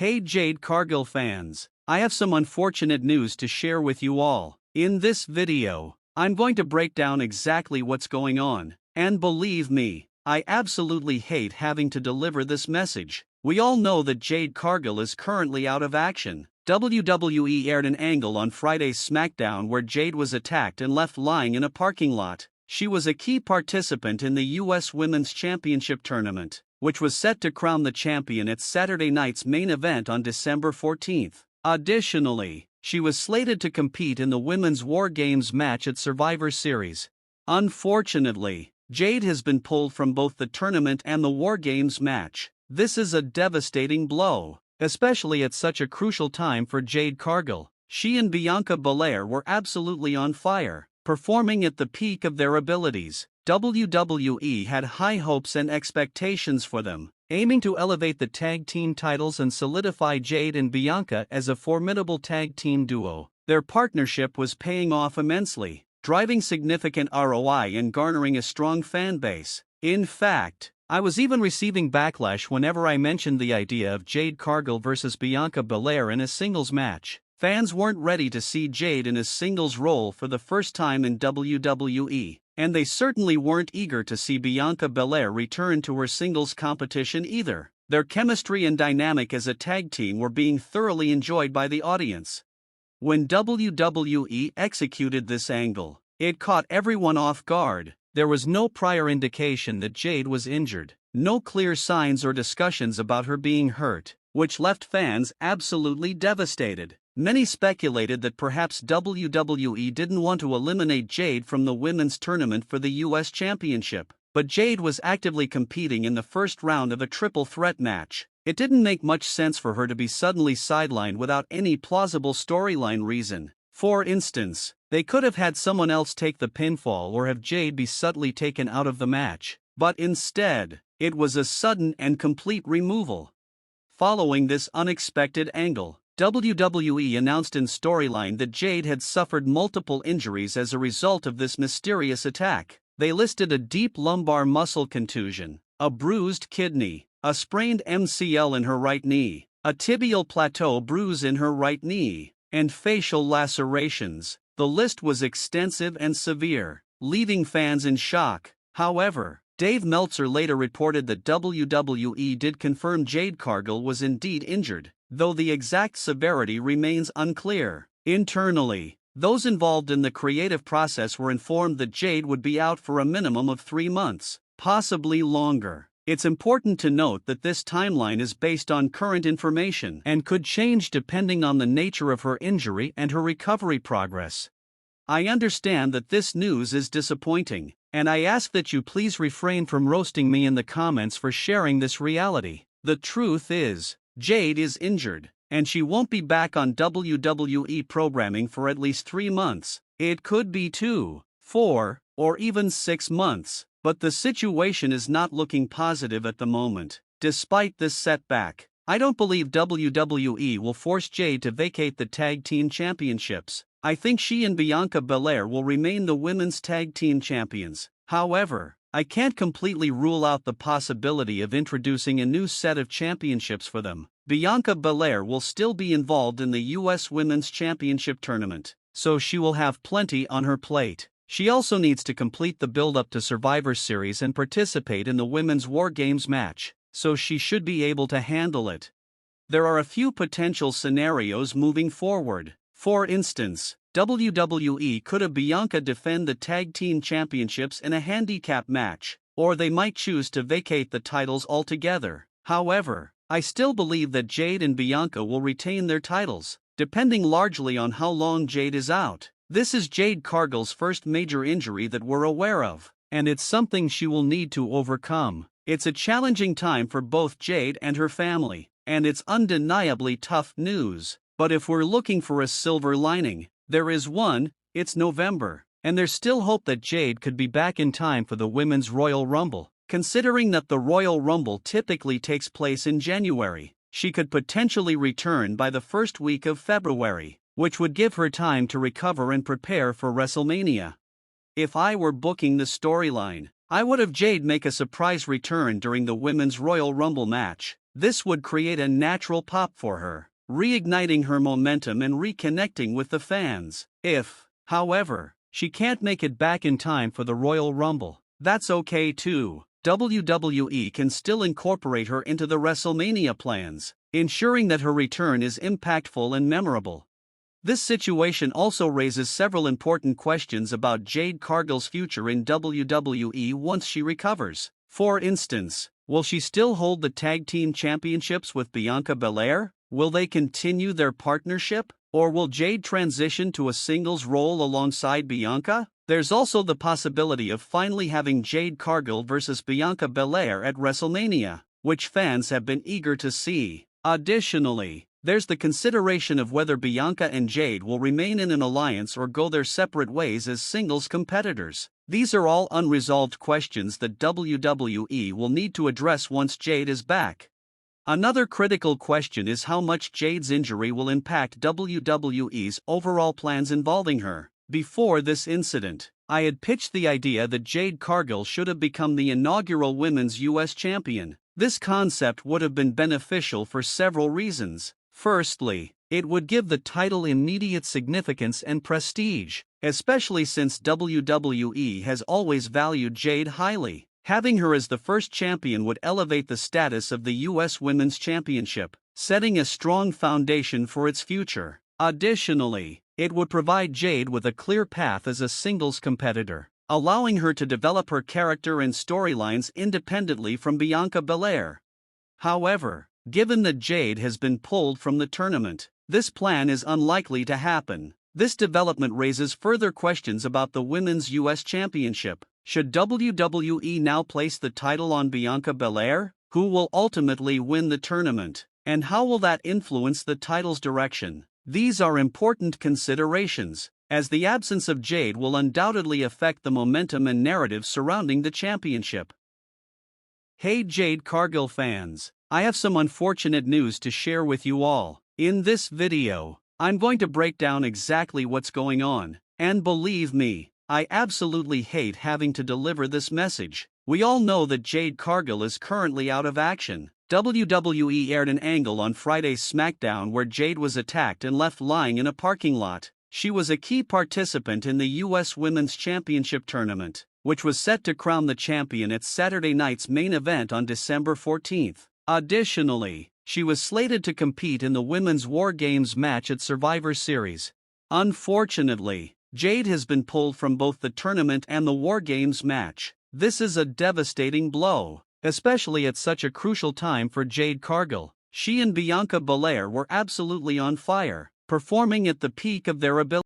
Hey Jade Cargill fans, I have some unfortunate news to share with you all. In this video, I'm going to break down exactly what's going on, and believe me, I absolutely hate having to deliver this message. We all know that Jade Cargill is currently out of action. WWE aired an angle on Friday's SmackDown where Jade was attacked and left lying in a parking lot. She was a key participant in the U.S. Women's Championship tournament, which was set to crown the champion at Saturday night's main event on December 14th. Additionally, she was slated to compete in the Women's War Games match at Survivor Series. Unfortunately, Jade has been pulled from both the tournament and the War Games match. This is a devastating blow, especially at such a crucial time for Jade Cargill. She and Bianca Belair were absolutely on fire, performing at the peak of their abilities. WWE had high hopes and expectations for them, aiming to elevate the tag team titles and solidify Jade and Bianca as a formidable tag team duo. Their partnership was paying off immensely, driving significant ROI and garnering a strong fan base. In fact, I was even receiving backlash whenever I mentioned the idea of Jade Cargill versus Bianca Belair in a singles match. Fans weren't ready to see Jade in a singles role for the first time in WWE, and they certainly weren't eager to see Bianca Belair return to her singles competition either. Their chemistry and dynamic as a tag team were being thoroughly enjoyed by the audience. When WWE executed this angle, it caught everyone off guard. There was no prior indication that Jade was injured, no clear signs or discussions about her being hurt, which left fans absolutely devastated. Many speculated that perhaps WWE didn't want to eliminate Jade from the women's tournament for the U.S. Championship, but Jade was actively competing in the first round of a triple threat match. It didn't make much sense for her to be suddenly sidelined without any plausible storyline reason. For instance, they could have had someone else take the pinfall or have Jade be subtly taken out of the match, but instead, it was a sudden and complete removal. Following this unexpected angle, WWE announced in storyline that Jade had suffered multiple injuries as a result of this mysterious attack. They listed a deep lumbar muscle contusion, a bruised kidney, a sprained MCL in her right knee, a tibial plateau bruise in her right knee, and facial lacerations. The list was extensive and severe, leaving fans in shock. However, Dave Meltzer later reported that WWE did confirm Jade Cargill was indeed injured, though the exact severity remains unclear. Internally, those involved in the creative process were informed that Jade would be out for a minimum of 3 months, possibly longer. It's important to note that this timeline is based on current information and could change depending on the nature of her injury and her recovery progress. I understand that this news is disappointing, and I ask that you please refrain from roasting me in the comments for sharing this reality. The truth is, Jade is injured, and she won't be back on WWE programming for at least 3 months. It could be 2, 4, or even 6 months. But the situation is not looking positive at the moment. Despite this setback, I don't believe WWE will force Jade to vacate the tag team championships. I think she and Bianca Belair will remain the women's tag team champions. However, I can't completely rule out the possibility of introducing a new set of championships for them. Bianca Belair will still be involved in the U.S. Women's Championship tournament, so she will have plenty on her plate. She also needs to complete the build-up to Survivor Series and participate in the Women's War Games match, so she should be able to handle it. There are a few potential scenarios moving forward. For instance, WWE could have Bianca defend the Tag Team Championships in a handicap match, or they might choose to vacate the titles altogether. However, I still believe that Jade and Bianca will retain their titles, depending largely on how long Jade is out. This is Jade Cargill's first major injury that we're aware of, and it's something she will need to overcome. It's a challenging time for both Jade and her family, and it's undeniably tough news. But if we're looking for a silver lining, there is one. It's November, and there's still hope that Jade could be back in time for the Women's Royal Rumble. Considering that the Royal Rumble typically takes place in January, she could potentially return by the first week of February, which would give her time to recover and prepare for WrestleMania. If I were booking the storyline, I would have Jade make a surprise return during the Women's Royal Rumble match. This would create a natural pop for her, reigniting her momentum and reconnecting with the fans. If, however, she can't make it back in time for the Royal Rumble, that's okay too. WWE can still incorporate her into the WrestleMania plans, ensuring that her return is impactful and memorable. This situation also raises several important questions about Jade Cargill's future in WWE once she recovers. For instance, will she still hold the tag team championships with Bianca Belair? Will they continue their partnership? Or will Jade transition to a singles role alongside Bianca? There's also the possibility of finally having Jade Cargill versus Bianca Belair at WrestleMania, which fans have been eager to see. Additionally, there's the consideration of whether Bianca and Jade will remain in an alliance or go their separate ways as singles competitors. These are all unresolved questions that WWE will need to address once Jade is back. Another critical question is how much Jade's injury will impact WWE's overall plans involving her. Before this incident, I had pitched the idea that Jade Cargill should have become the inaugural Women's US Champion. This concept would have been beneficial for several reasons. Firstly, it would give the title immediate significance and prestige, especially since WWE has always valued Jade highly. Having her as the first champion would elevate the status of the US Women's Championship, setting a strong foundation for its future. Additionally, it would provide Jade with a clear path as a singles competitor, allowing her to develop her character and storylines independently from Bianca Belair. However, given that Jade has been pulled from the tournament, this plan is unlikely to happen. This development raises further questions about the Women's US Championship. Should WWE now place the title on Bianca Belair? Who will ultimately win the tournament? And how will that influence the title's direction? These are important considerations, as the absence of Jade will undoubtedly affect the momentum and narrative surrounding the championship. Hey Jade Cargill fans, I have some unfortunate news to share with you all. In this video, I'm going to break down exactly what's going on, and believe me, I absolutely hate having to deliver this message. We all know that Jade Cargill is currently out of action. WWE aired an angle on Friday's SmackDown where Jade was attacked and left lying in a parking lot. She was a key participant in the US Women's Championship tournament, which was set to crown the champion at Saturday night's main event on December 14th. Additionally, she was slated to compete in the Women's War Games match at Survivor Series. Unfortunately, Jade has been pulled from both the tournament and the War Games match. This is a devastating blow, especially at such a crucial time for Jade Cargill. She and Bianca Belair were absolutely on fire, performing at the peak of their ability.